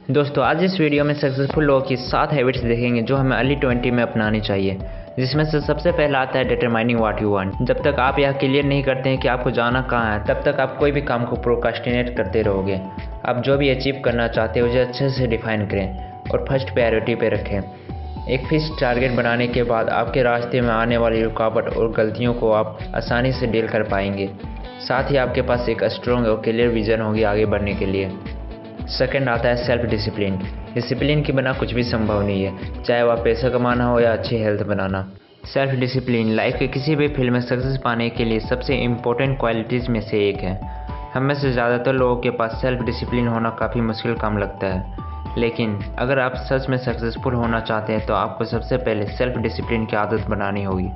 दोस्तों आज इस वीडियो में सक्सेसफुल लोगों की 7 हैबिट्स देखेंगे जो हमें अर्ली 20 में अपनानी चाहिए, जिसमें से सबसे पहला आता है डिटरमाइनिंग व्हाट यू वांट। जब तक आप यह क्लियर नहीं करते हैं कि आपको जाना कहाँ है, तब तक आप कोई भी काम को प्रोक्रास्टिनेट करते रहोगे। आप जो भी अचीव करना चाहते हैं उसे अच्छे से डिफाइन करें और फर्स्ट प्रायोरिटी पे रखें। एक फिक्स टारगेट बनाने के बाद आपके रास्ते में आने वाली रुकावट और गलतियों को आप आसानी से डील कर पाएंगे। साथ ही आपके पास एक स्ट्रॉन्ग और क्लियर विजन होगी आगे बढ़ने के लिए। सेकंड आता है सेल्फ डिसिप्लिन। डिसिप्लिन के बिना कुछ भी संभव नहीं है, चाहे वह पैसा कमाना हो या अच्छी हेल्थ बनाना। सेल्फ डिसिप्लिन लाइफ के किसी भी फील्ड में सक्सेस पाने के लिए सबसे इम्पोर्टेंट क्वालिटीज़ में से एक है। हम में से ज़्यादातर लोगों के पास सेल्फ डिसिप्लिन होना काफ़ी मुश्किल काम लगता है, लेकिन अगर आप सच में सक्सेसफुल होना चाहते हैं तो आपको सबसे पहले सेल्फ डिसिप्लिन की आदत बनानी होगी।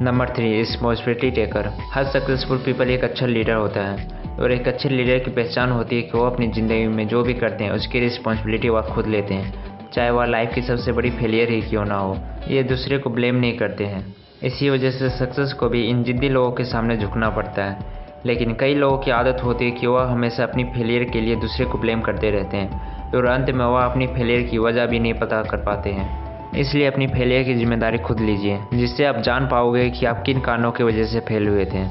Number 3, responsibility taker. हर सक्सेसफुल पीपल एक अच्छा लीडर होता है और एक अच्छे लीडर की पहचान होती है कि वो अपनी ज़िंदगी में जो भी करते हैं उसकी रिस्पॉन्सिबिलिटी वह खुद लेते हैं, चाहे वह लाइफ की सबसे बड़ी फेलियर ही क्यों ना हो। ये दूसरे को ब्लेम नहीं करते हैं। इसी वजह से सक्सेस को भी इन जिद्दी लोगों के सामने झुकना पड़ता है। लेकिन कई लोगों की आदत होती है कि वह हमेशा अपनी फेलियर के लिए दूसरे को ब्लेम करते रहते हैं और अंत में वह अपनी फेलियर की वजह भी नहीं पता कर पाते हैं। इसलिए अपनी फेलियर की जिम्मेदारी खुद लीजिए, जिससे आप जान पाओगे कि आप किन कारणों की वजह से फेल हुए थे।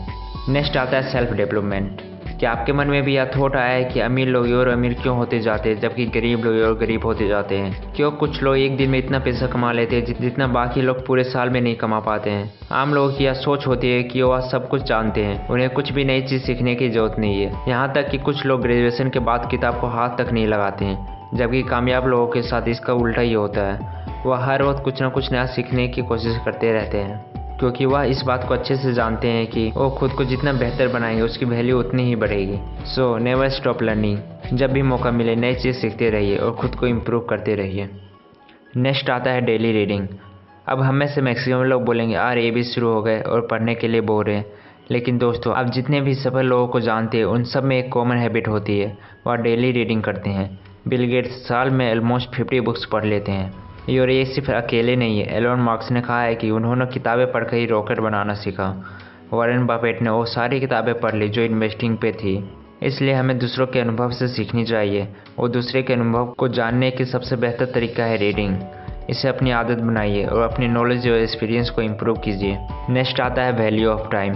नेक्स्ट आता है सेल्फ डेवलपमेंट। क्या आपके मन में भी यह थॉट आया है कि अमीर लोग और अमीर क्यों होते जाते हैं जबकि गरीब लोग और गरीब होते जाते हैं? क्यों कुछ लोग एक दिन में इतना पैसा कमा लेते हैं जितना बाकी लोग पूरे साल में नहीं कमा पाते हैं? आम लोगों की यह सोच होती है कि वह सब कुछ जानते हैं, उन्हें कुछ भी नई चीज़ सीखने की जरूरत नहीं है। यहाँ तक कि कुछ लोग ग्रेजुएशन के बाद किताब को हाथ तक नहीं लगाते हैं, जबकि कामयाब लोगों के साथ इसका उल्टा ही होता है। वह हर वक्त कुछ न कुछ नया सीखने की कोशिश करते रहते हैं, क्योंकि वह इस बात को अच्छे से जानते हैं कि वो खुद को जितना बेहतर बनाएंगे उसकी वैल्यू उतनी ही बढ़ेगी। So never stop learning. जब भी मौका मिले नई चीज़ सीखते रहिए और ख़ुद को इम्प्रूव करते रहिए। नेक्स्ट आता है डेली रीडिंग। अब हम में से मैक्सिमम लोग बोलेंगे यार ये भी शुरू हो गए और पढ़ने के लिए बोर हैं, लेकिन दोस्तों आप जितने भी सफल लोगों को जानते हैं उन सब में एक कॉमन हैबिट होती है, वह डेली रीडिंग करते हैं। बिल गेट्स साल में ऑलमोस्ट 50 बुक्स पढ़ लेते हैं और ये सिर्फ अकेले नहीं है। एलोन मार्क्स ने कहा है कि उन्होंने किताबें पढ़कर ही रॉकेट बनाना सीखा। वॉरेन बफेट ने वो सारी किताबें पढ़ ली जो इन्वेस्टिंग पे थी। इसलिए हमें दूसरों के अनुभव से सीखनी चाहिए और दूसरे के अनुभव को जानने की सबसे बेहतर तरीका है रीडिंग। इसे अपनी आदत बनाइए और अपनी नॉलेज और एक्सपीरियंस को इम्प्रूव कीजिए। नेक्स्ट आता है वैल्यू ऑफ टाइम।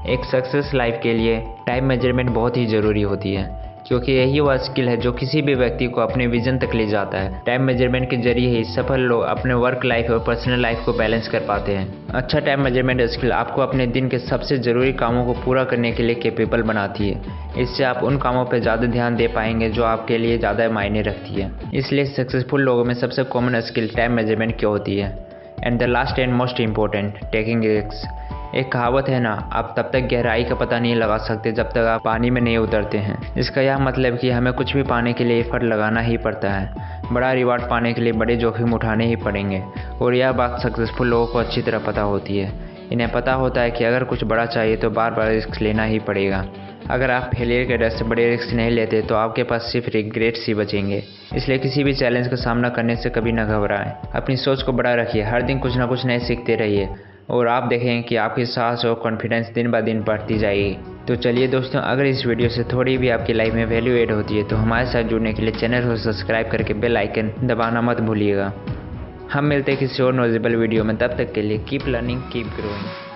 एक सक्सेस लाइफ के लिए टाइम मेजरमेंट बहुत ही ज़रूरी होती है, क्योंकि यही वह स्किल है जो किसी भी व्यक्ति को अपने विजन तक ले जाता है। टाइम मेजरमेंट के जरिए ही सफल लोग अपने वर्क लाइफ और पर्सनल लाइफ को बैलेंस कर पाते हैं। अच्छा टाइम मेजरमेंट स्किल आपको अपने दिन के सबसे ज़रूरी कामों को पूरा करने के लिए कैपेबल बनाती है। इससे आप उन कामों पर ज़्यादा ध्यान दे पाएंगे जो आपके लिए ज़्यादा मायने रखती है। इसलिए सक्सेसफुल लोगों में सबसे कॉमन स्किल टाइम मेजरमेंट क्यों होती है। And the last and most important, taking risk. एक कहावत है ना, आप तब तक गहराई का पता नहीं लगा सकते जब तक आप पानी में नहीं उतरते हैं। इसका यह मतलब कि हमें कुछ भी पाने के लिए एफर्ट लगाना ही पड़ता है। बड़ा रिवार्ड पाने के लिए बड़े जोखिम उठाने ही पड़ेंगे, और यह बात सक्सेसफुल लोगों को अच्छी तरह पता होती है। इन्हें पता होता है कि अगर कुछ बड़ा चाहिए तो बार बार रिस्क लेना ही पड़ेगा। अगर आप फेलियर के डर से बड़े रिस्क नहीं लेते तो आपके पास सिर्फ रिग्रेट्स ही बचेंगे। इसलिए किसी भी चैलेंज का सामना करने से कभी न घबराएं। अपनी सोच को बड़ा रखिए, हर दिन कुछ ना कुछ नए सीखते रहिए और आप देखें कि आपकी साहस और कॉन्फिडेंस दिन ब दिन बढ़ती जाएगी। तो चलिए दोस्तों, अगर इस वीडियो से थोड़ी भी आपकी लाइफ में वैल्यू ऐड होती है तो हमारे साथ जुड़ने के लिए चैनल को सब्सक्राइब करके बेल आइकन दबाना मत भूलिएगा। हम मिलते हैं किसी और नॉलेजेबल वीडियो में, तब तक के लिए कीप लर्निंग कीप ग्रोइंग।